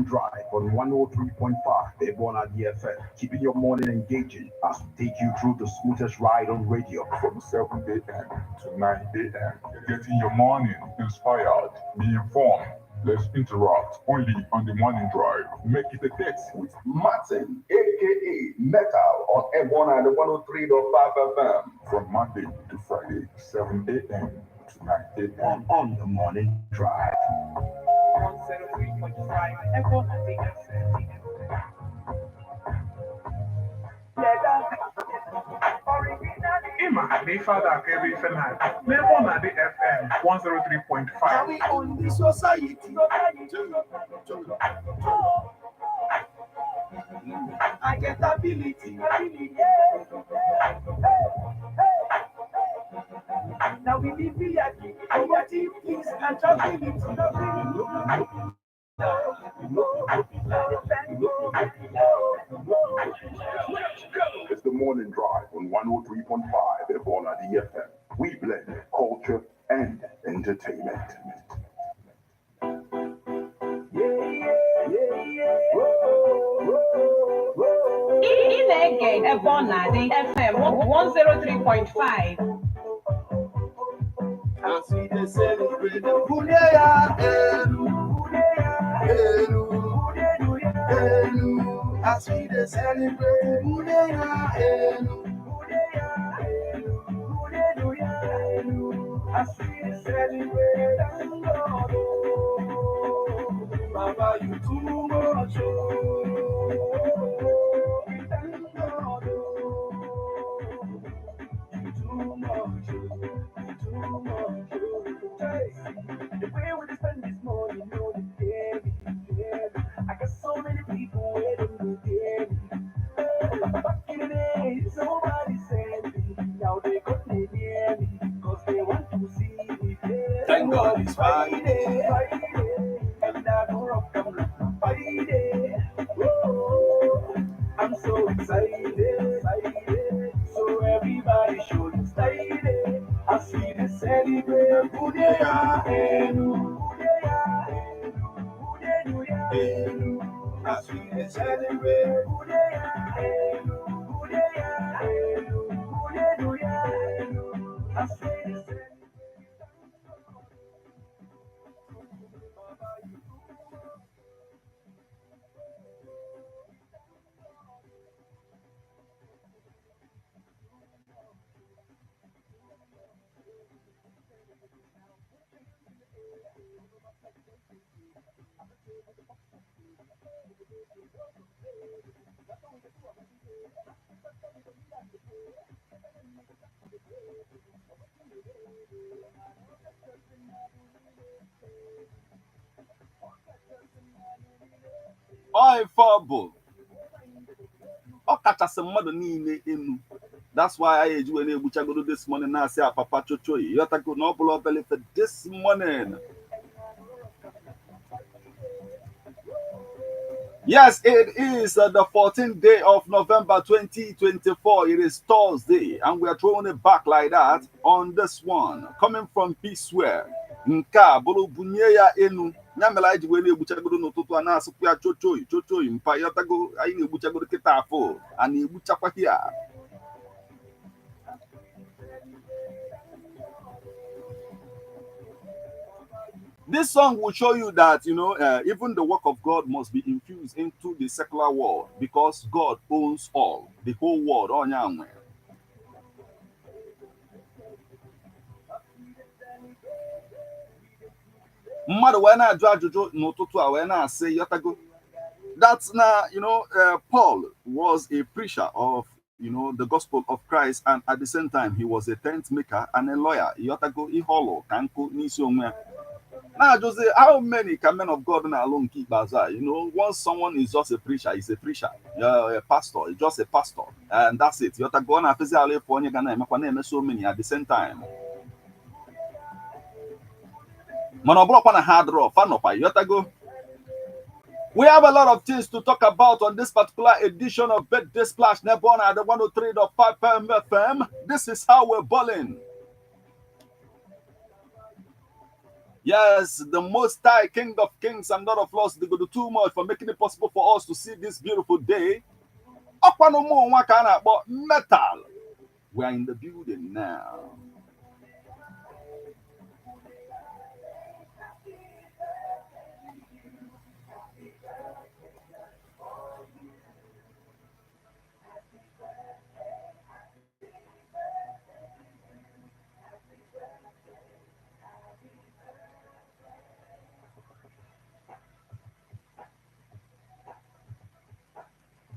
Drive on 103.5 Ebona DFM, keeping your morning engaging as we take you through the smoothest ride on radio from 7 a.m. to 9 a.m. Getting your morning inspired, be informed. Let's interact only on the morning drive. Make it a text with Martin, aka Metal, on Ebona and 103.5 FM from Monday to Friday, 7 a.m. to 9 a.m. on the morning drive. 103.5 Ebona DFM. Ima, the father carry Fernand. Nebona the FM 103.5. We own the society. I get ability. Now we live VIP, poverty, peace, and tranquility. It's the morning drive on 103.5 Ebola DFM. We blend culture and entertainment. In again, Ebona DFM 103.5. As we dey celebrate the Buneya Elu, as we dey celebrate Buneya Elu, as we dey celebrate Lord, Baba you too much, too much. The way we spend this morning, no, they hear me. I got so many people waiting to hear me. Back in the days, nobody said me. Now they got me near me, cause they want to see me. Thank God it's Friday, and I go rock them like Friday. Whoa, I'm so excited. So everybody should stay as we celebrate Buneya Elu, as we celebrate Buneya Elu, as we celebrate. Fabo. Okachasị mmadụ niile enu. That's why I eji wee na-egbuchagodo this morning na-asị Papa Chochoyi. Yotago na ọbụla obele for this morning. Yes, it is the 14th day of November 2024. It is Thursday, and we are throwing it back like that on this one. Coming from Peaceware. Nka bulu bunyeya enu. Nyamela iji wee na-egbuchagodo n'ụtụtụ a na-asịkwa ya chochoyi mpa yotago anyị na-egbuchagodo kịta afọ a na-egbuchakwa ya. This song will show you that, even the work of God must be infused into the secular world because God owns all, the whole world. Mmadụ wee na-ajụ ajụjụ n'ụtụtụ a wee na-asị yotago that's Paul was a preacher of the gospel of Christ, and at the same time he was a tent maker and a lawyer. Yotago iholo kanko n'isi onwe. Now, Jose, how many can men of God alone keep bazaar? Once someone is just a preacher, he's a preacher. A pastor, is just a pastor, and that's it. You're going to so many at the same time. We have a lot of things to talk about on this particular edition of Birthday Splash Nebona at the 103.5 FM. This is how we're balling. Yes, the Most High, King of Kings and Lord of Lords, they go do too much for making it possible for us to see this beautiful day. Metal. We are in the building now.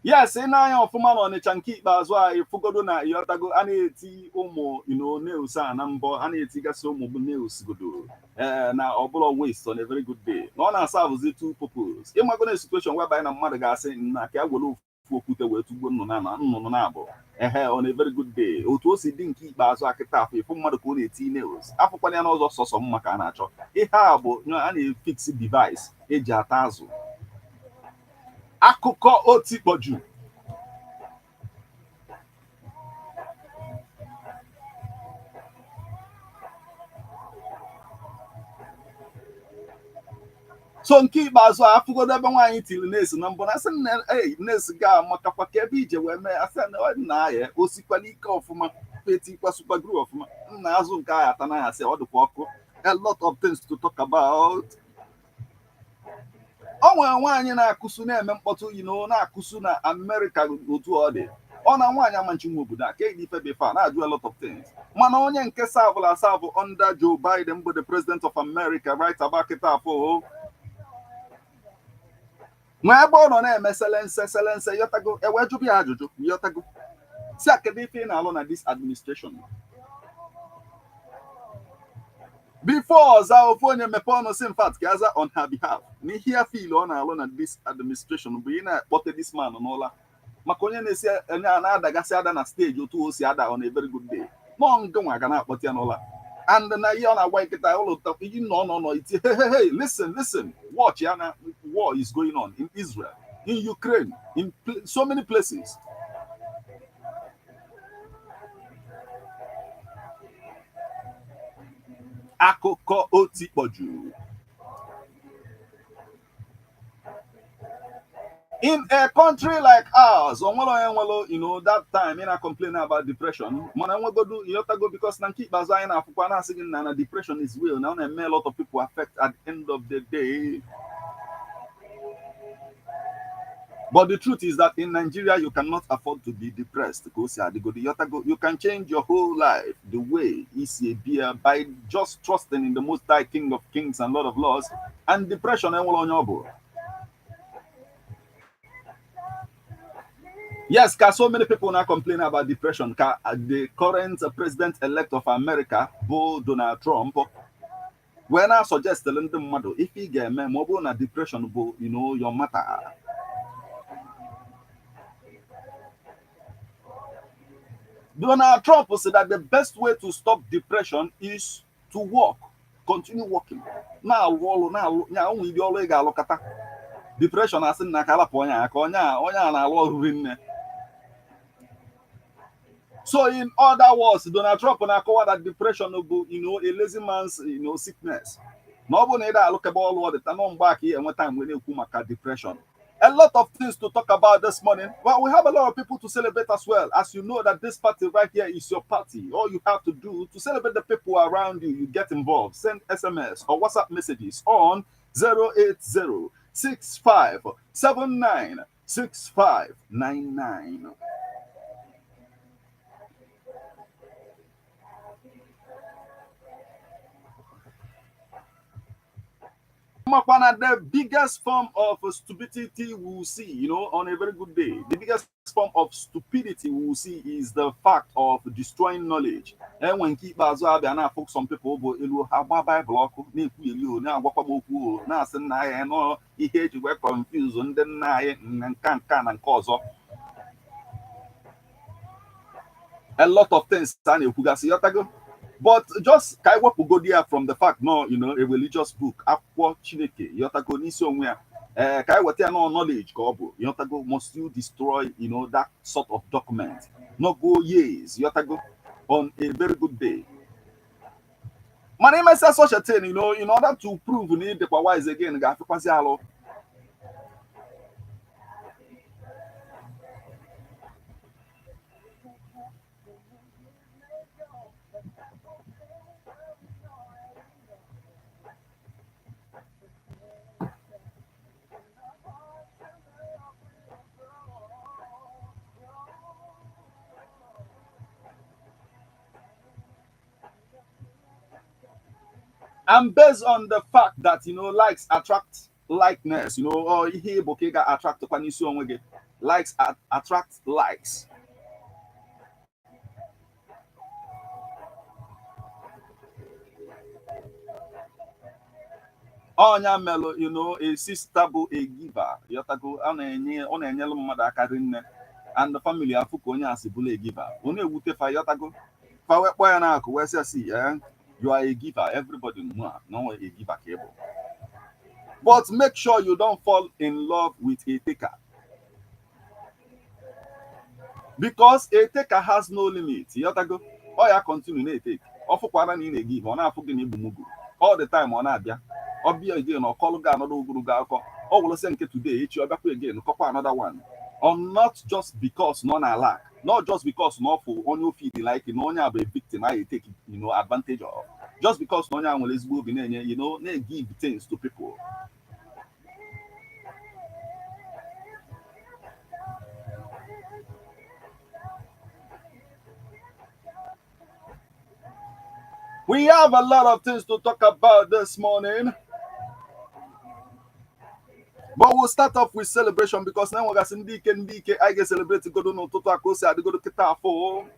Yes, ị na-anya ọfụma na Ọnịcha nke ikpeazụ a ịfụgodo na ịghọtago a na-eti ụmụ nails a na mbọ a na-etigasị ụmụ nails godo na ọbụla waste on a very good day na ọ na-asa abụzi two purpose ịmago na situation whereby na mmadụ ga-asị na ka ya were ofu okwute wee tugbuo nnụnụ na-abụ on a very good day otu o si dị nke ikpeazụ a kịta afọ ịfụ mmadụ ka ọ na-eti nails afụkwana ya n'ụzọ sọsọ mma ka a na-achọ ihe a bụ a na-efix device eji ata azụ akụkọ otikpọju so nke ikpeazụ a afụgodo ebe nwaanyị tiri nes na mbụ na asị nes ga makakwa ka ebe ije wee mee asị na ya osikwala ike ọfụma petikwa supagru ọfụma nna azụ nke ahụ ata na ya sị ọ dịkwa ọkụ a lot of things to talk about. O nwere nwaanyị na-akụsu na-eme mkpọtụ na-akụsu na Amerịka otu ọ dị ọ na nwaanyị amanchi nwe obodo a ka eji ife befe a na-ajụ a lot of things mana onye nke savụla asavụ under Joe Biden bụ the president of America right about kịta afọ nwa ebe ọ nọ na-eme selense yotago ewe jụbụ ya ajụjụ yotago si akedu ife ị na-alụ na this administration before ọza ofu onye mepe ọnụ si mfat ka aza on her behalf na ihe ya fil ọ na-alụ na this administration bụ ị na-akpọte this man n'ụla maka onye na-esi na-adagasị ada na steji otu o si ada on a very good day nọ ngenwa ga na-akpọte ya n'ụla and na ihe ọ na-agwa nkịta ụlọ iji nọ iti hey listen watch ya na war is going on in Israel, in Ukraine, in so many places. Akụkọ otikpọju. In a country like ours, that time I complain about depression. Because na depression is real. Now a lot of people affect at the end of the day. But the truth is that in Nigeria, you cannot afford to be depressed. You can change your whole life the way is beer by just trusting in the Most High King of Kings and Lord of Lords. And depression, yes, because so many people now complain about depression. The current president-elect of America, Donald Trump, when I suggest telling them, if he get mobile na depression, your matter. Donald Trump said that the best way to stop depression is to walk, continue walking. Now, depression as in so in other words, Donald Trump na call that depression will a lazy man's sickness. Nobody look about all the time back here and one time when you come depression. A lot of things to talk about this morning. Well, we have a lot of people to celebrate as well. As you know that this party right here is your party. All you have to do to celebrate the people around you, you get involved. Send SMS or WhatsApp messages on 08065796599. The biggest form of stupidity we will see, on a very good day, the biggest form of stupidity we will see is the fact of destroying knowledge. And when keep some people have Bible confused and then can cause a lot of things. But just go there from the fact, a religious book, knowledge, must you destroy, that sort of document. No go years, on a very good day. My name is such a thing, in order to prove you need the wise again, and based on the fact that likes attract likeness, or ihe bokega attract kwanisi onwege. Likes attract likes. Onya melo, a sister bụ a giver. Yotago ọ na-enyelu mmadụ aka rinne, and the family afuko onye asị bụla a giver. Onye ewute fa yotago. Fa wekpo ya na akụ wee sị you are a giver. Everybody know a giver cable. But make sure you don't fall in love with a taker. Because a taker has no limit. Yotago. Or ya continue na take. Ofukwara na ị na-give, ọ na-afụ gị na igbu mugu. All the time ọ na-abịa. Obia again or call another Uguruga, or will send today, each other again, copy another one. Or not just because none are lack, not just because no for on your feet like no a victim I take advantage of. Just because no one is moving they give things to people. We have a lot of things to talk about this morning. But we'll start off with celebration because now we're going to I get celebrate to go to no total course. I go to Kitafo.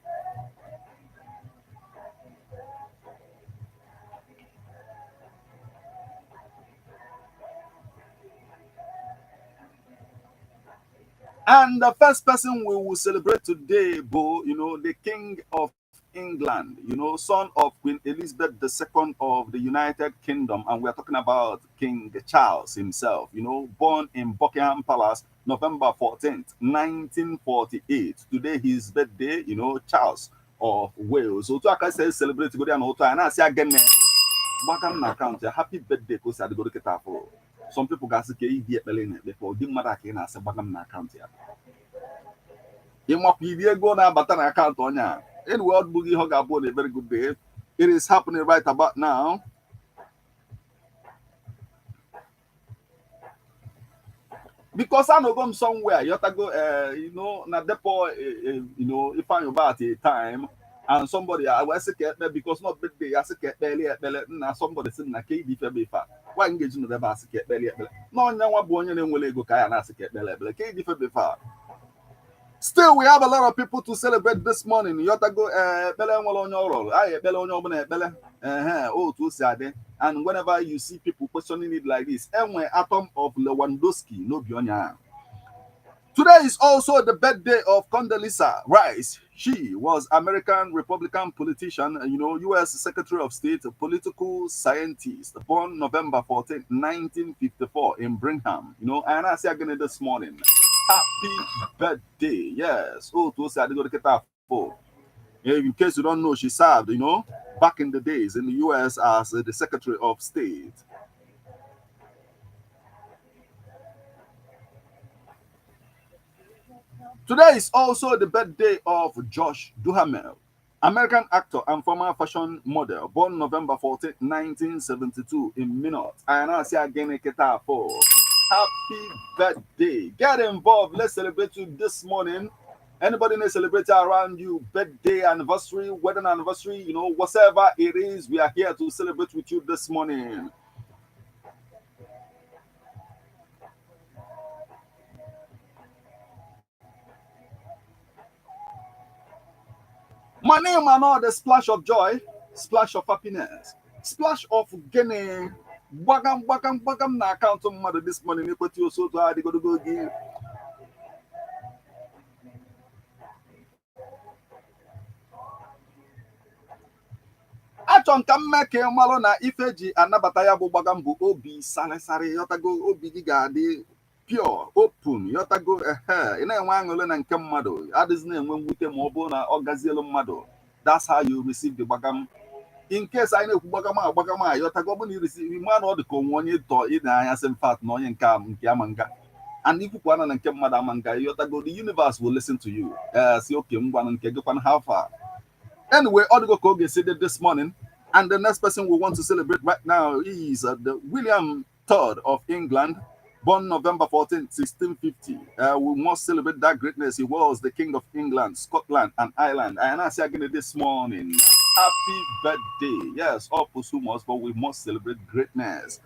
And the first person we will celebrate today, Bo, the King of England, son of Queen Elizabeth II of the United Kingdom. And we're talking about King Charles himself, born in Buckingham Palace, November 14th, 1948. Today, his birthday, Charles of Wales. So, to I say celebrate to go down and I say again, Buckingham account, happy birthday, because I go to Ketafo. Some people got to get before didn't matter. I say Buckingham account here. You must be go now, but an account on ya. In World Boogie Hog about a very good day. It is happening right about now. Because I know go somewhere, you have to go, na depot, if I'm about a time, and somebody I was a because not birthday, I say belly at belly, now somebody sitting a KD Febby fat. Why engage in the basket belly? No, no one born in will go kaya and ask belly, KD Febby fat. Still, we have a lot of people to celebrate this morning. You have to go, to Sade. And whenever you see people questioning it like this, atom of Lewandowski, no bionya. Today is also the birthday of Condoleezza Rice. She was American Republican politician, U.S. Secretary of State, political scientist, born November 14, 1954 in Brigham. And I say again this morning. Happy birthday. Yes. To say I go to Ketafo. In case you don't know, she served, back in the days in the US as the Secretary of State. Today is also the birthday of Josh Duhamel, American actor and former fashion model, born November 14, 1972 in Minot. And I say again, Ketafo. Happy birthday. Get involved. Let's celebrate you this morning. Anybody may celebrate around you, birthday, anniversary, wedding anniversary, whatever it is, we are here to celebrate with you this morning. My name and all the splash of joy, splash of happiness, splash of gaining. Bagam na account of mother this morning. You put your soul to how they go to go give. Achon ka mmeke malụ na ife ji anabata ya bụ gbagam bụ obi salịsarị yotago obi gị ga-adị pure open yotago ị na-enwe aṅụrị na nke mmadụ adịghị na-enwe mwute ma ọ bụrụ na ọ gazielu mmadụ. That's how you receive the gbagam. in case I know Bagama, you're going to receive man or the Conwani to in I am fat, no in Kam, Yamanga. And if you want to come Madamanga, you're the universe will listen to you. See, okay, one and Kegapan how far. Anyway, Odigo Koge said it this morning. And the next person we want to celebrate right now is the William III of England, born November 14, 1650. We must celebrate that greatness. He was the King of England, Scotland, and Ireland. And I say again this morning, happy birthday. Yes, all posthumous, but we must celebrate greatness.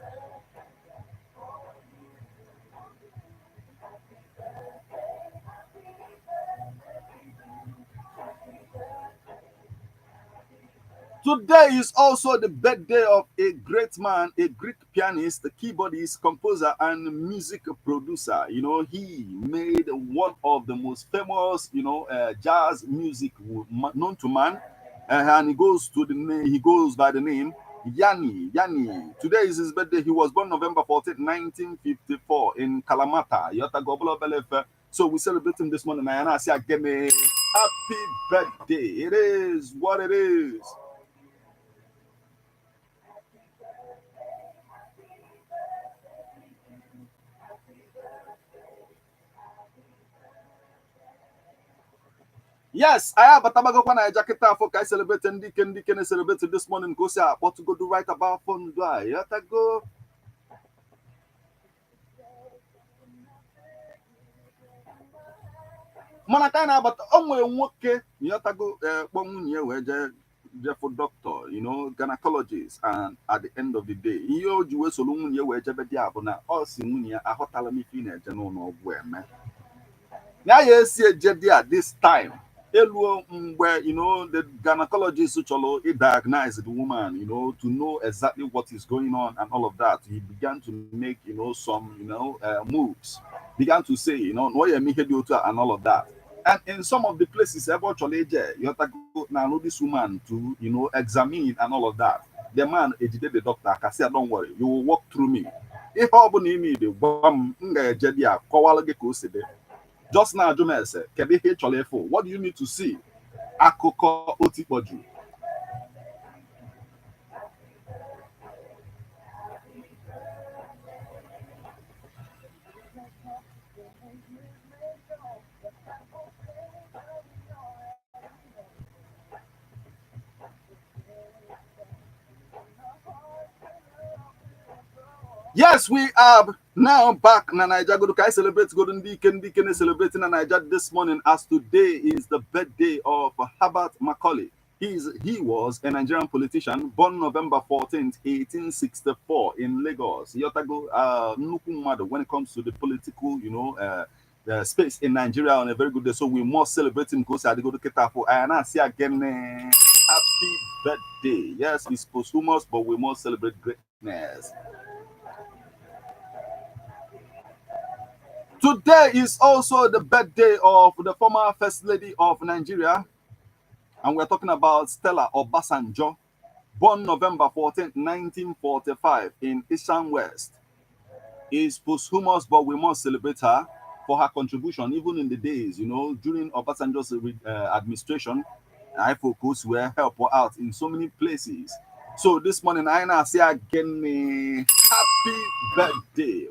Today is also the birthday of a great man, a Greek pianist, keyboardist, composer, and music producer. You know, he made one of the most famous, jazz music known to man, and he goes by the name Yanni. Yanni. Today is his birthday. He was born November 14, 1954, in Kalamata, Yota Gobolo Belefe. So we celebrate him this morning, and I say again, happy birthday. It is what it is. Yes, I have a tabago when I jacket for I celebrate and can celebrate this morning. Go say what to go do right about fun do I go. Manakana but nwoke yatago nwunye we je for doctor, gynecologist, and at the end of the day, iyo ji we solo nwunye we je be dia bụ na o si nwunye ahotala mi fi na eje no no ogwu eme. Ya esi eje dia this time. Where the gynecologist cholo he diagnosed the woman, to know exactly what is going on and all of that. He began to make some moves, began to say no and all of that. And in some of the places, eventually you have to go now this woman to examine and all of that. The man educated the doctor. I said, don't worry, you will walk through me. If I need the bomb, just now, Jumel said, what do you need to see? Akoko Otipoju. Yes, we are now back in Nigeria. Go to celebrate Golden Deacon celebrating in Nigeria this morning, as today is the birthday of Herbert Macaulay. He was a Nigerian politician born November 14th, 1864 in Lagos. Yotago when it comes to the political, the space in Nigeria on a very good day. So we must celebrate him because I go to Ketapo. And I see again, happy birthday. Yes, it's posthumous, but we must celebrate greatness. Today is also the birthday of the former First Lady of Nigeria, and we're talking about Stella Obasanjo, born November 14th, 1945 in Eastern West. Is posthumous, but we must celebrate her for her contribution, even in the days, during Obasanjo's administration. I focus where help her out in so many places. So this morning, I now say again, happy birthday.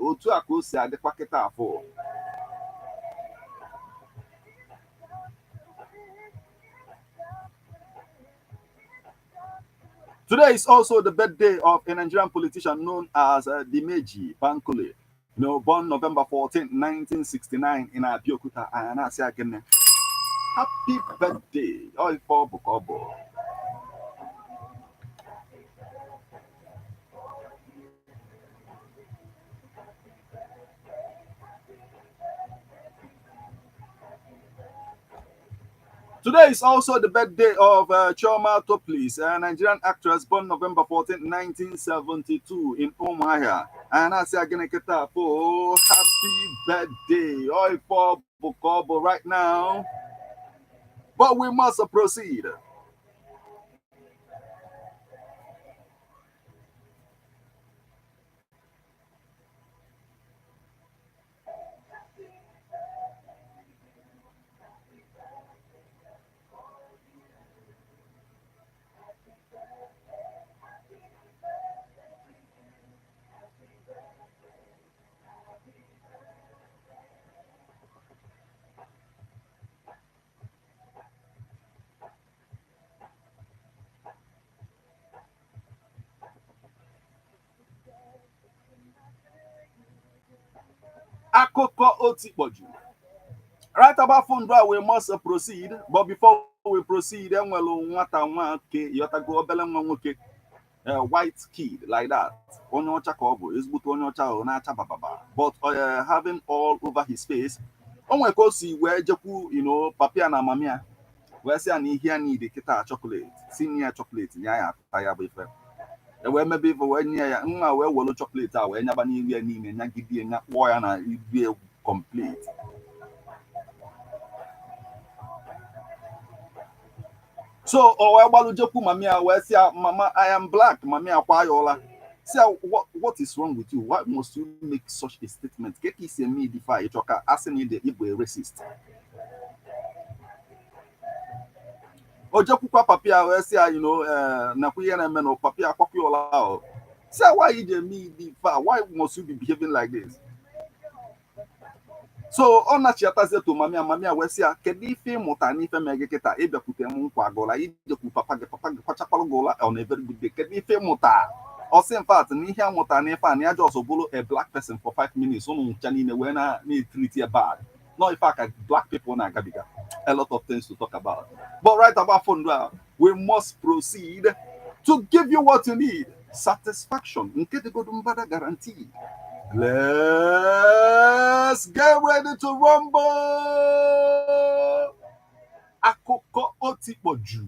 Today is also the birthday of a Nigerian politician known as Dimeji Bankole. Born November 14, 1969 in Abeokuta. And I say again, happy birthday. Today is also the birthday of Chioma Toplis, a Nigerian actress born November 14, 1972 in Umuahia. And I say again, oh, happy birthday. Oi, for Bukobo right now. But we must proceed. Akoko Otikpoju. Right about phone draw, we must proceed, but before we proceed, then white kid like that. But having all over his face. Where papia na mamia. Where say an here need kita chocolate, senior chocolate, nya taya befe. Where maybe for when ya where wolo chocolate out, where never need any nya gidi nya boy na be complete. So, mamia, where say, Mama, I am black, mamia, kwayola. See, what is wrong with you? Why must you make such a statement? Get this me defy choka asking me the Igbo racist. Ojoku kwa papia, where say, Nakuya and men of papia, kwakyola. See, why you me defy? Why must you be behaving like this? So on na chiataze to mamia wesia kedi fe motani fe megeketa ebe kutem kwa gola ide ku papa kwachapalo gola on a very good day kedi fe mota or in fact ni hia motani fa ni ajo bolo a black person for 5 minutes so no chani ne we na treat you bad. No, in fact black people na gabiga a lot of things to talk about, but right about phone we must proceed to give you what you need, satisfaction nke de godumbada guarantee. Let's get ready to rumble. Akoko Otikpoju.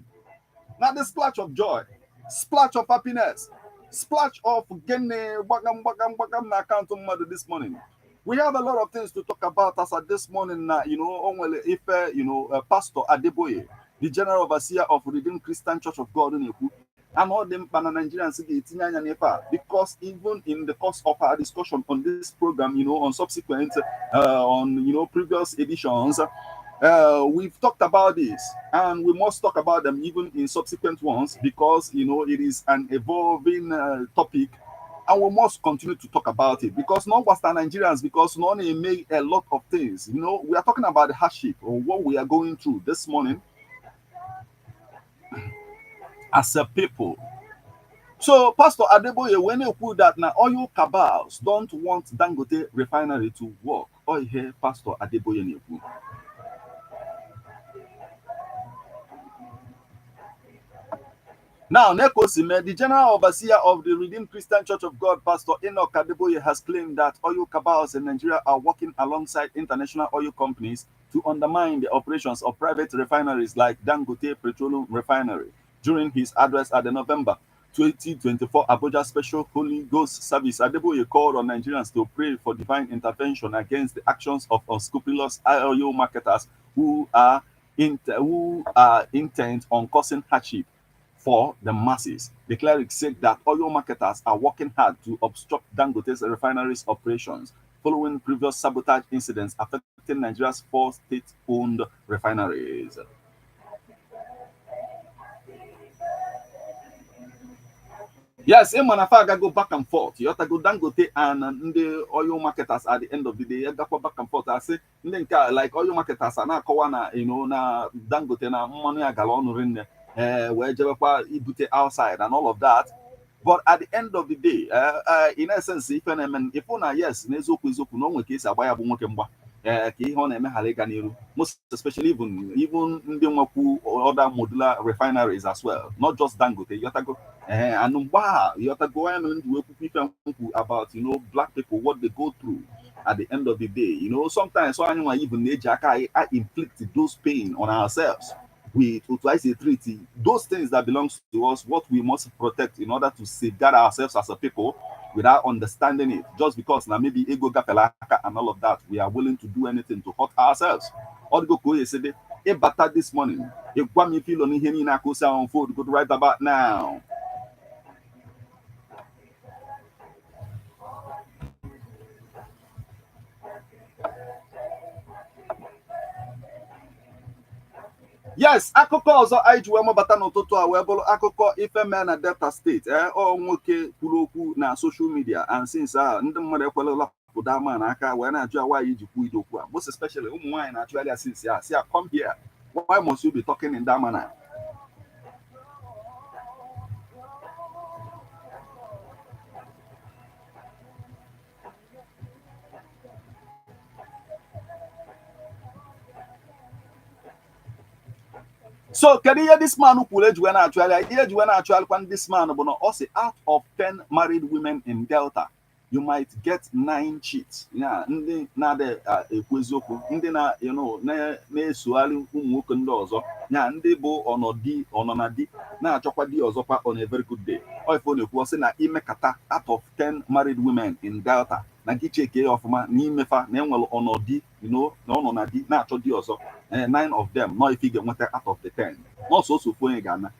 Now the splash of joy, splash of happiness, splash of getting bagam na account of mother this morning. We have a lot of things to talk about as at this morning. If Pastor Adeboye, the General Overseer of Redeemed Christian Church of God in Eku, and all them Nigerians because even in the course of our discussion on this program, on subsequent on previous editions, we've talked about this, and we must talk about them even in subsequent ones because it is an evolving topic, and we must continue to talk about it because not Western Nigerians, because not only make a lot of things. We are talking about the hardship or what we are going through this morning as a people. So, Pastor Adeboye, when you put that now, oil cabals don't want Dangote refinery to work. Oh, here, Pastor Adeboye. Now, Nekosime, the General Overseer of the Redeemed Christian Church of God, Pastor Enoch Adeboye, has claimed that oil cabals in Nigeria are working alongside international oil companies to undermine the operations of private refineries like Dangote Petroleum Refinery. During his address at the November 2024 Abuja Special Holy Ghost Service, Adeboye called on Nigerians to pray for divine intervention against the actions of unscrupulous oil marketers who are intent on causing hardship for the masses. The cleric said that oil marketers are working hard to obstruct Dangote's refineries operations following previous sabotage incidents affecting Nigeria's 4 state-owned refineries. Yes, Emanafaga go back and forth. You have to go Dangote and the oil marketers at the end of the day. You go back and forth. I say, like oil marketers are now kawana, na Dangote na money a gallon ring, where ibute outside and all of that. But at the end of the day, in essence, if yes, nezoku no one case abaya bunwekemba. Most especially even other modular refineries as well, not just Dangote. You have to go and you have to go and about black people, what they go through at the end of the day. Sometimes so anyone even I inflict those pain on ourselves with twice a treaty. Those things that belongs to us, what we must protect in order to safeguard ourselves as a people without understanding it. Just because now maybe ego gapelaka and all of that, we are willing to do anything to hurt ourselves. All the go yesterday, a batter this morning, a guami feel on here on food, go right about now. Yes, akụkọ ọzọ anyị ji wee mabata n'ụtụtụ a wee bụrụ akụkọ ife mee na Delta steeti ọ nwoke kwuru okwu na social media and since ndị mmadụ ekwelela pụta ama na aka wee na-ajụ nwaanyị ji kwuo ide okwu a, most especially ụmụ nwaanyị na-achụgharị ya since ya si come here, why must you be talking in that manner? So can you hear this man who pulled when actually when this man but also out of 10 married women in Delta, you might get 9 cheats. Yeah, ndị na-ade ekwu eziokwu, ndị na na-esogharị ụmụ nwoke ndị ọzọ, ya ndị bụ ọnọ di na-achọkwa di ọzọkwa on a very good day. Ọ ife ọ na-ekwu ọ sị na imekata out of 10 married women in Delta na gị cheke ya ọfụma n'imefa na enwere ọnọdị na ọ nọ na di na-achọ di ọzọ. 9 of them not if you get one out of the 10 not so for Ghana.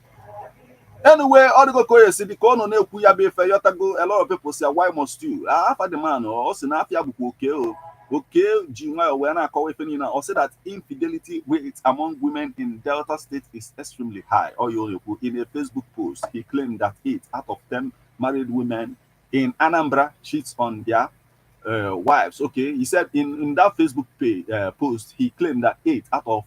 Anyway, all the go see because no na-ekwu ya be fair yotago a lot of people say why must you after the man or say na afia bụ okay ji nwa we na akọwa ife niile or say that infidelity rate among women in Delta State is extremely high. Or you in a Facebook post he claimed that 8 out of 10 married women in Anambra cheats on their wives. Okay, he said in that Facebook post, he claimed that 8 out of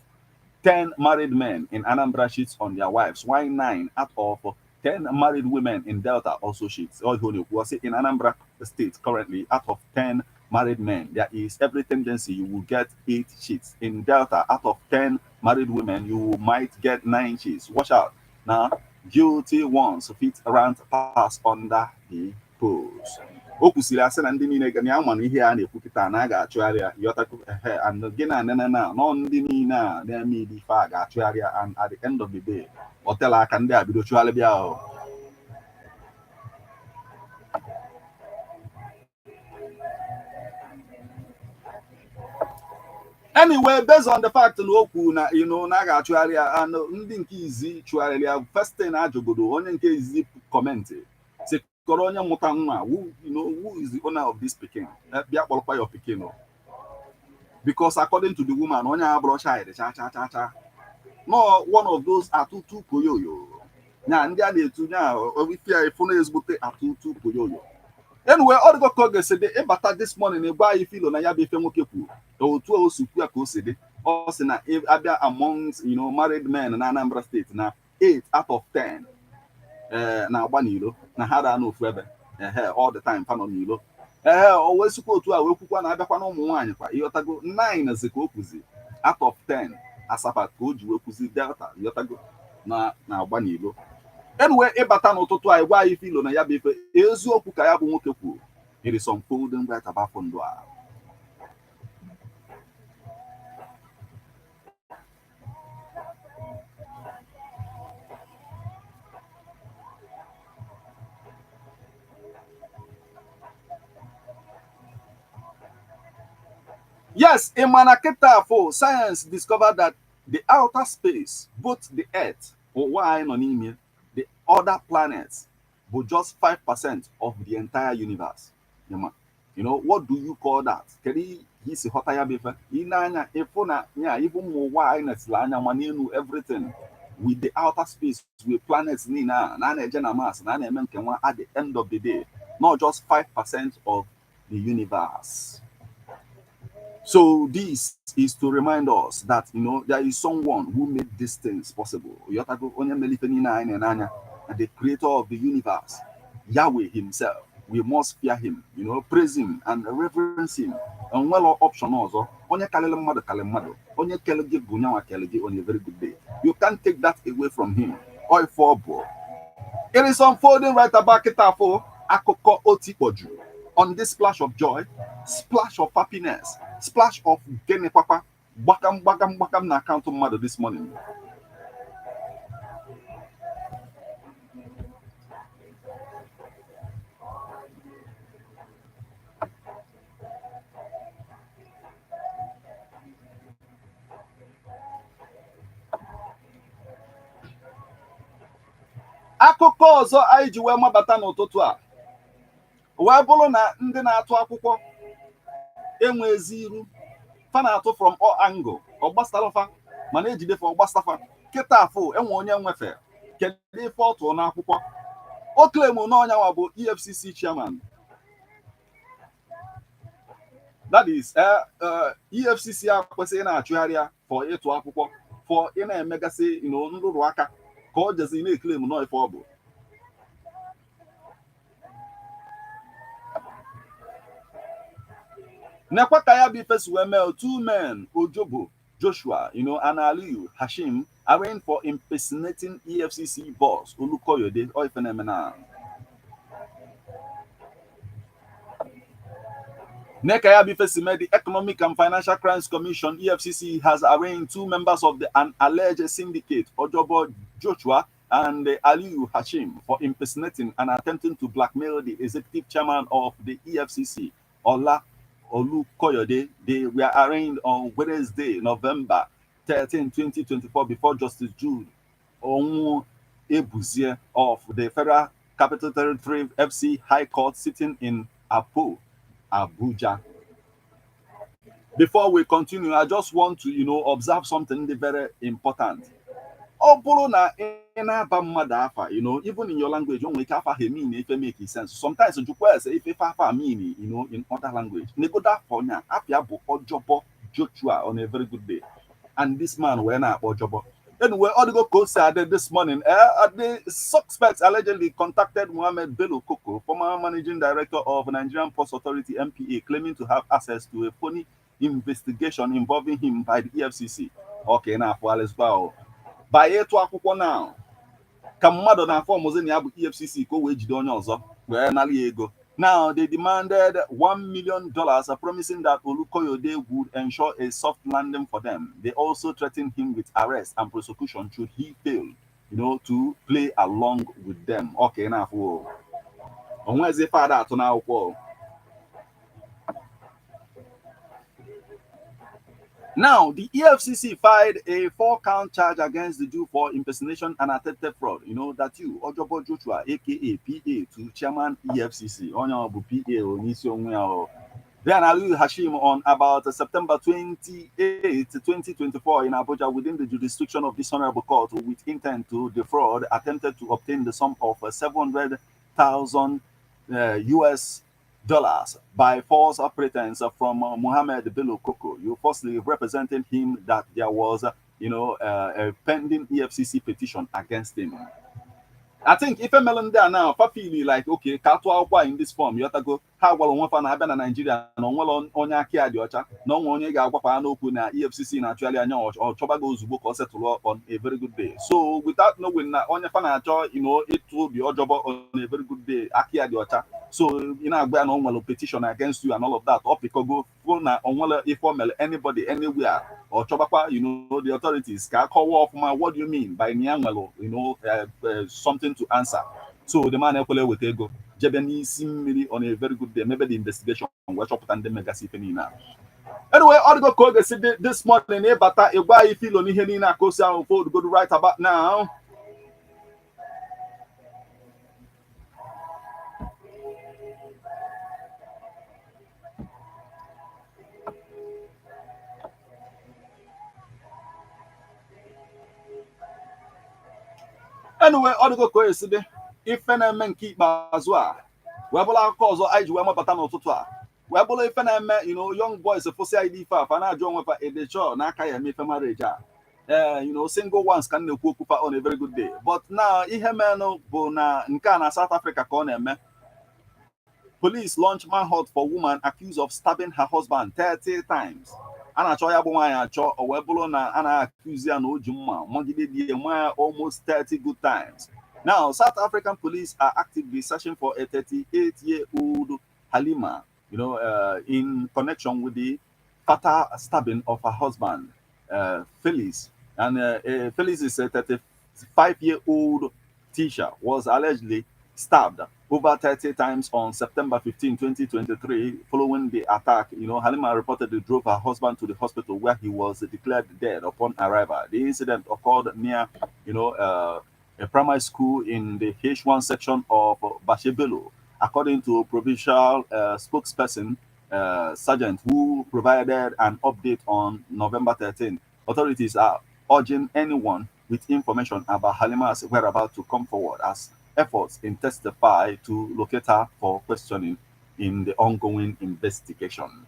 10 married men in Anambra cheats on their wives, while 9 out of 10 married women in Delta also cheats. In Anambra State currently, out of 10 married men, there is every tendency you will get 8 cheats. In Delta, out of 10 married women, you might get 9 cheats. Watch out. Now, guilty ones fit rant pass under the post. O kwusịrị asị na ndị niile ga na ama ihe a na-ekwukịta na a ga-achụgharị ya yọtakụ and gị na nene na nọ ndị niile a na-eme ibe ife a ga-achụgharị ya and at the end of the day ọ tela aka ndị a bido chụgharị bịa ahụ. Anyway, based on the fact na okwu na na a ga-achụgharị ya and ndị nke izi chụgharịrị ya first thing ajụgodo onye nke izi kọmentị who is the owner of this Peking? Your Peking. Because according to the woman, no one of those are two koyoyo. Now, and they are if you are phone is are two koyoyo. Anyway, all the Koga said they but this morning a buy feel on Yabi Femokepu. Or two Supia Kosede. Also, amongst married men in Anambra State now 8 out of 10. Na agbanilo na ha da no forever all the time fan onilo always support to awekwukwa na abịakwa na ụmụ nwaanyị kwa ịghọtago 9 ziko okuzi out of 10 asapa ka o ji wekwuzi Delta ịghọtago na agbanilo. Anyway, ịbata n'ụtụtụ anyị gwa anyị filo na ya bụ ife eziokwu ka ya bụ nwoke kwuru it is unfolding right about ndụ a. Yes, in Manaketa for science discovered that the outer space, both the Earth, or why the other planets, were just 5% of the entire universe. What do you call that? Even everything with the outer space, with planets Mars, at the end of the day, not just 5% of the universe. So this is to remind us that there is someone who made these things possible. The creator of the universe, Yahweh himself. We must fear him, praise him and reverence him. And well option also. On a very good day. You can't take that away from him. It is unfolding right about Ketafo, Akoko Otipoju. On this splash of joy, splash of happiness, splash of gene papa, bakam na account of mother this morning. Akụkọ ọzọ anyị ji wee mabata n'ụtụtụ a wee bụrụ na ndị na-atụ akwụkwọ enwezi iru fa na-atụ from all angle ọgbasarafa mana ejidefe ọgbasafa kịta afọ enwe onye nwefe kedu ife ọ tụrụ n'akwụkwọ o claim na ọnyanwa bụ EFCC chairman, that is EFCC akwesịghị na-achụgharị ya for ịtụ akwụkwọ for ị na-emegasị nrụrụ aka ka ọ jezi na-eklem nọ ife ọ bụ. Nekwa ka ya bụ ife si wee mee two men Ojobo Joshua and Aliyu Hashim arraigned for impersonating EFCC boss Olukoyede or Ifenemena. Nekaya Bifesime, the Economic and Financial Crimes Commission, EFCC, has arraigned two members of an alleged syndicate, Ojobo Joshua and Aliyu Hashim, for impersonating and attempting to blackmail the executive chairman of the EFCC, Ola Olukoyede. They were arraigned on Wednesday, November 13, 2024, before Justice Jude Onwu Ebuzie of the Federal Capital Territory FC High Court sitting in Apo, Abuja. Before we continue, I just want to, observe something very important. Even in your language, you make afa mean if it makes sense. Sometimes you say if afa mean, in other language. Negoda Fonya, Apia Bo Ojobo Joshua on a very good day. And this man went up Ojobo. Anyway, Odigo Ko said this morning, the suspects allegedly contacted Mohammed Bello Koko, former managing director of Nigerian Post Authority (NPA), claiming to have access to a phony investigation involving him by the EFCC. Okay, now for Alice Bao. By to akwụkwọ now. Ka mmadụ na form ya bụ EFCC ka o wee jide onye ọzọ wee nali ego. Now they demanded $1 million, promising that Olukoyede would ensure a soft landing for them. They also threatened him with arrest and prosecution should he fail, to play along with them. Okay, now for onwezi father atụ n'akwụkwọ. Now, the EFCC filed a 4-count charge against the Jew for impersonation and attempted fraud. That you, Ojobo Joshua, aka PA to Chairman EFCC, Honorable PA Onisionwe, then Aliyu Hashim on about September 28, 2024 in Abuja within the jurisdiction of this honorable court with intent to defraud, attempted to obtain the sum of 700,000 US dollars by false pretense from Mohammed Bello Koko. You falsely represented him that there was, a pending EFCC petition against him. I think if a melon there now, Fafili like okay, Katwa in this form, you have to go how well one fan have in Nigeria, no one on your kia diocha, no one you got no kuna EFCC naturally or Tobago Zubo or settle on a very good day. So without knowing that on your fan, it will be your job on a very good day, Akia diocha. So no petition against you and all of that. Or because go on informal anybody anywhere or Chobapa, the authorities can call off what do you mean by Nyangalo, something to answer. So the man with ego. Jebeni seemingly on a very good day. Maybe the investigation was up and the mega now. Anyway, I'll go call the this morning, but I feel only here in a course for go to right about now. Anyway, I'll go call yesterday. If any men keep Mazua, Webula cause or I do Batano Tutua. Webula if any young boys a fussy ID for Fana John Wepa a show, Nakaya me for marriage. Single ones can no cook on a very good day. But now, Ihemeno Bona Nkana, South Africa corner, police launch manhunt for woman accused of stabbing her husband 30 times. Ana choya bumaya cho or Webulona Ana accused no Juma, Mongide almost 30 good times. Now, South African police are actively searching for a 38-year-old Halima, in connection with the fatal stabbing of her husband, Phyllis. And Phyllis is a 35-year-old teacher, was allegedly stabbed over 30 times on September 15, 2023, following the attack. Halima reportedly drove her husband to the hospital where he was declared dead upon arrival. The incident occurred near, a primary school in the H1 section of Bashebelo, according to provincial spokesperson Sergeant, who provided an update on November 13. Authorities are urging anyone with information about Halima's whereabouts to come forward as efforts intensify to locate her for questioning in the ongoing investigation.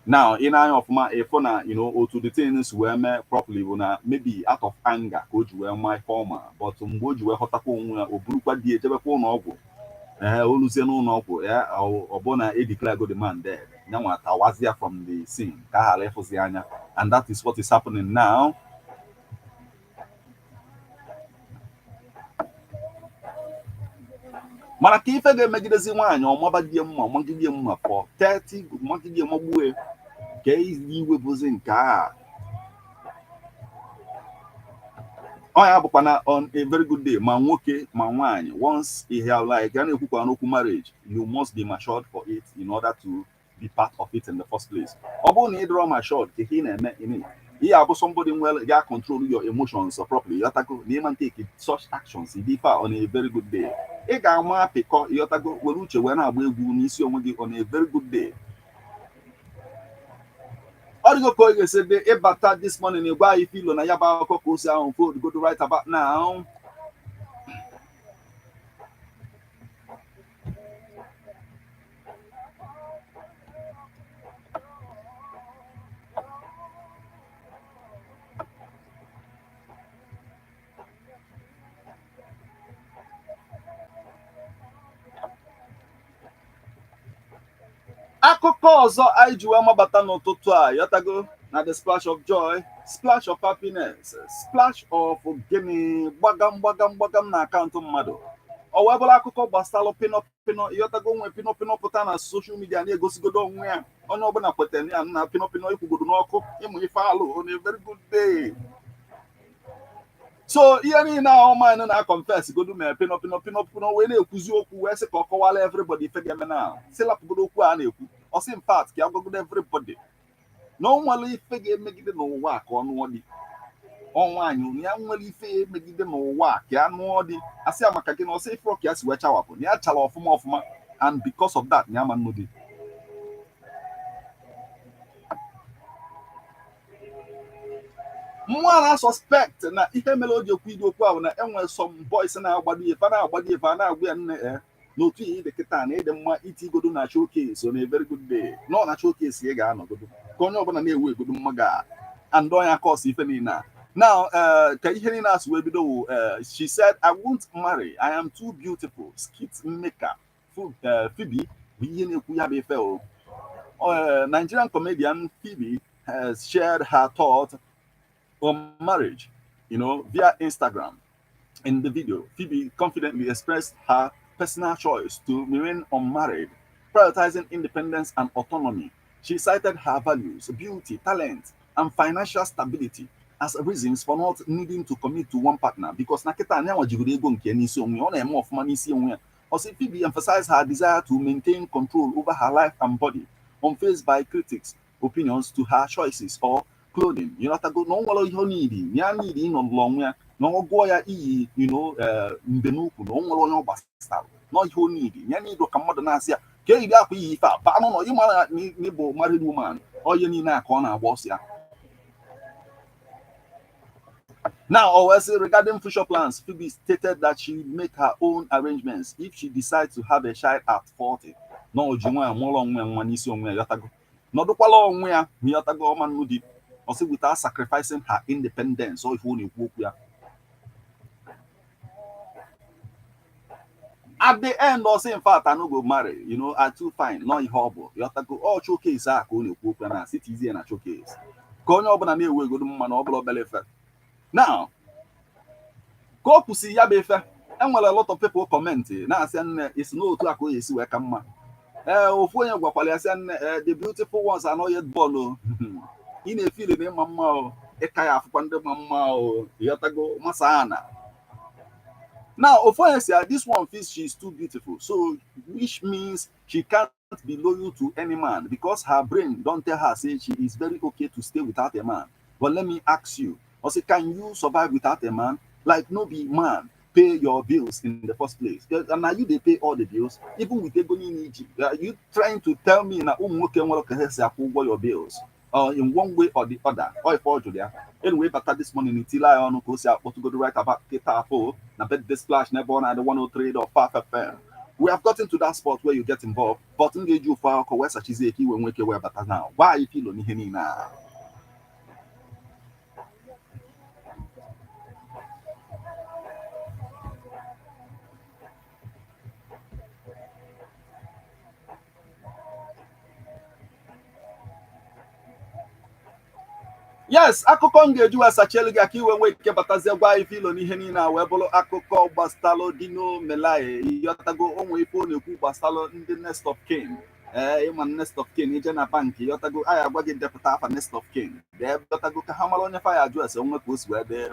Now, in eye of my phone, to the things were properly, maybe out of anger, could you wear my former, but would you wear Hotako or Brupa de Jabako novel? Olusiano novel, or Bona a declare good man dead. Now, I was there from the scene, and that is what is happening now. mana ka ife ga-emegidezi nwaanyị ọmabadie mma ọmagidie mma for 30 magidie magbue ka iwebụzi nke a ọ ya bụkwana on a very good day ma nwoke ma nwaanyị once you have like a na-ekwukwa n'okwu marriage you must be matured for it in order to be part of it in the first place. Ọ bụrụ na ị dịrọ matured ka ị na-eme ihe abụ somebody nwere ga control your emotions properly yotago na ịma take such actions dị ife on a very good day ị ga-ama apịkọ yotago were uche wee na-agba egwu n'isi onwe gị on a very good day. Ọ dịgo ka ọ ga-esi dị ịbata this morning gwa anyị filo na ya bụ akụkọ ka o si ahụ food go to right about now. Akụkọ ọzọ anyị ji wee mabata n'ụtụtụ a yotago na the splash of joy, splash of happiness, splash of gịnị gbagam na akaụntụ mmadụ. Ọ wee bụrụ akụkọ gbasara pinọpinọ yotago nwe pinọpinọ pụta na soshal midia na-egosigodo onwe ya onye ọbụla kwetara ya na pinọpinọ ikwugodo n'ọkụ ịmụ ife alụ on a very good day. So ihe niile ahụ mine na confess godu mee pinọpinọ wee na-ekwuzi okwu wee sị ka ọ kọwara everybody ife ga-eme na silapụgodo okwu a na-ekwu ọ sị mpat ka agwagodo everybody na ọ nwere ife ga-emegide n'ụwa ka ọ nụọ dị ọnwaanyị ya nwere ife emegide n'ụwa ka ya nụọ dị asị ya maka gị na ọsị ife ka ya si wee chawapụ na ya chara ọfụma and because of that ya ma nnụ dị. Mwa na suspect na ihe mere o ji ekwu ide okwu ahụ na enwere some boys na-agbado ife a na-agwa ya nne n'otu ihe dị kịta na ịdị mma itigodo na showcase on a very good day nọ na showcase ị ga-anọgodo ka onye ọbụla na-ewu egodo mma ga and ọnya kọs ife niile a now ka ihe niile asụ wee bido she said I won't marry, I am too beautiful. Skitmaker Phoebe bụ ihe na-ekwu ya bụ ife o. Nigerian comedian Phoebe has shared her thoughts on marriage, via Instagram. In the video, Phoebe confidently expressed her personal choice to remain unmarried, prioritizing independence and autonomy. She cited her values, beauty, talent, and financial stability as reasons for not needing to commit to one partner because naketa nyawa jigoro ego nke n'isi onwe ọ na-eme ọfụma n'isi onwe ya. Also, Phoebe emphasized her desire to maintain control over her life and body, unfazed by critics' opinions to her choices or clothing. Go no nwere ihe onidi ya need ịnọ n'ụlọ ya na ọgwụọ ya iyi mbe n'ukwu na onwere onye ọ gbasara no ihe onidi ya n'ido ka mmadụ na-asị ya ka eyi akwa iyi ife a baa n'ụlọ ịmara n'ịbụ married woman onye niile a ka ọ na-agba ọsọ ya. Now, always regarding future plans, Phoebe stated that she would make her own arrangements if she decides to have a child at 40. No, Juma, also without sacrificing her independence. So if only at the end, also in fact, I no go marry. I too fine, not horrible. You have to go, oh, showcase, I go to sit easy and a showcase. Go on and away, go to man, or belly fat. Now, go to see Yabefa, and well, a lot of people comment. Now, it's no to a see where come. The beautiful ones are not yet born. In a feeling, mamma, a kaya from the mamma, Yatago, Masana. Now, Ofoya, this one feels she's too beautiful, so which means she can't be loyal to any man because her brain don't tell her say she is very okay to stay without a man. But let me ask you. Also, can you survive without a man? Like, no be man pay your bills in the first place. And now you they pay all the bills, even with Egoni Niji. Are you trying to tell me na your bills? In one way or the other? Or if all Julia. Anyway, but this morning until I on go to go to right about Ketafo, na bet this splash never on the 103 or 5 FM. We have gotten to that spot where you get involved, but engage you for our West Achizeki when we get where but now. Why you feel on Henny now? Yes, akụkọ m ga-eji wee sachelu gị aka iwe nwee ike batazie gwa ife ilo n'ihe niile a wee bụrụ akụkọ gbastalụ Dino Melaye yọtago onwe ife ọ na-ekwu gbastalụ ndị Next of Kin. Ịma Next of Kin ije na bankị yọtago anyị agwa gị depụta afa Next of Kin dee yọtago ka ha mara onye fa ya ajụ ese onwe ka o si wee dee.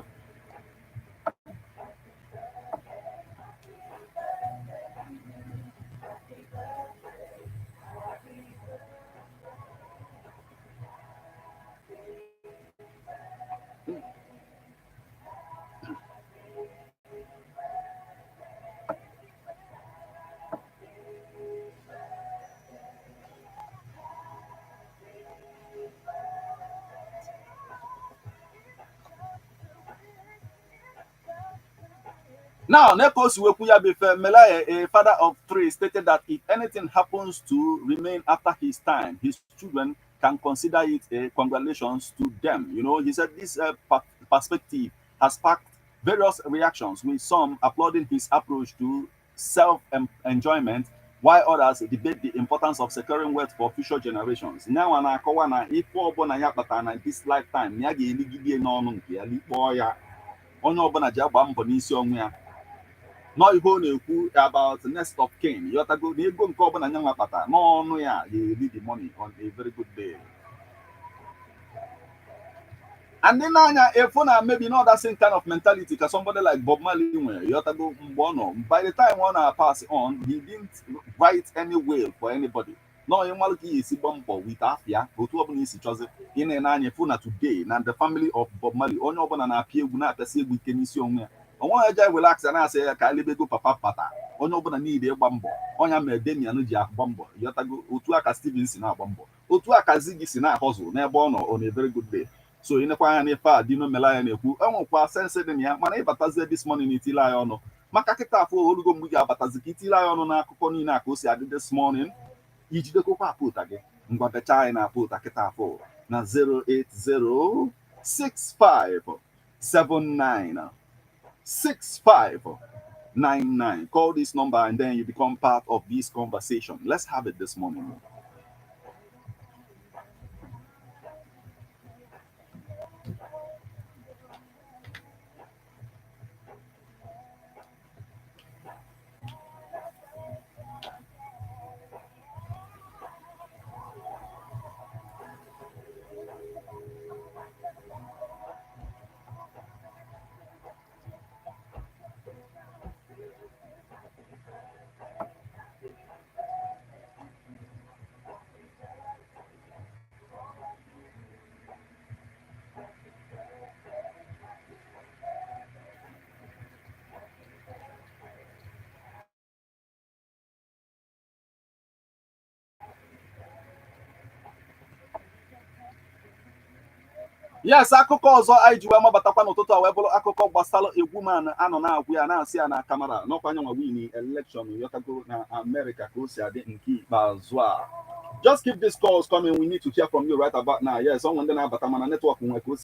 Now, Nekos Wekuyabefe Melaye, a father of three, stated that if anything happens to remain after his time, his children can consider it a congratulations to them. You know, he said this perspective has sparked various reactions, with some applauding his approach to self-enjoyment, while others debate the importance of securing wealth for future generations. Now, na akọwa na ife ọbụla ya kpatara na this lifetime, ya ga-eligide n'ọnụ nke ya likpọọ ya. Onye ọbụla ji agba mbọ n'isi ọnwụ ya. No, ihe ọ na-ekwu about Next of Kin yọtago na ego nke ọbụla nya nwa kpata n'ọnụ ya ga-eri the money on a very good day. And then if na maybe not that same kind of mentality ka somebody like Bob Marley nwere yọtago mgbe ọ nọ, by the time ọ na-pass on, he didn't write any will for anybody. No, onye nmalụ ka ihe esi gba mbọ with afia otu ọbụla isi chọzi ị na-anya efu na today na the family of Bob Marley onye ọbụla na-apịa egwu na-apịasị egwu ike n'isi onwe ya. Onwe eje relax na-asị ya ka alibego papa pata onye ọbụla niile ịgba mbọ ọnya mere Damian ji agba mbọ yọtago otu aka Steven si na-agba mbọ otu aka Ziggy si na-ahọzụ n'ebe ọ nọ on a very good day. So ịnekwa anya n'ife a Dino Melaye na-ekwu enwekwa sense dị na ya mana ịbatazie this morning itile anyị ọnụ maka kịta afọ olugo mgbe ga-abatazi ka itile anyị ọnụ n'akụkọ niile a ka o si adị this morning ijidekokwa apụta gị ngwa becha anyị na apụta kịta afọ na 0806579 6599. Call this number and then you become part of this conversation. Let's have it this morning. Yes, akụkọ ọzọ anyị ji wee mabatakwa n'ụtụtụ a wee bụrụ akụkọ gbasara egwu man anọ na-agwụ ya na-asị ya na kamera n'ọkwa anyanwa win election yọtago na America ka o si adị nke ikpeazụ a. Just keep these calls coming. We need to hear from you right about now. Yes, someone then about mana network nwe ka o si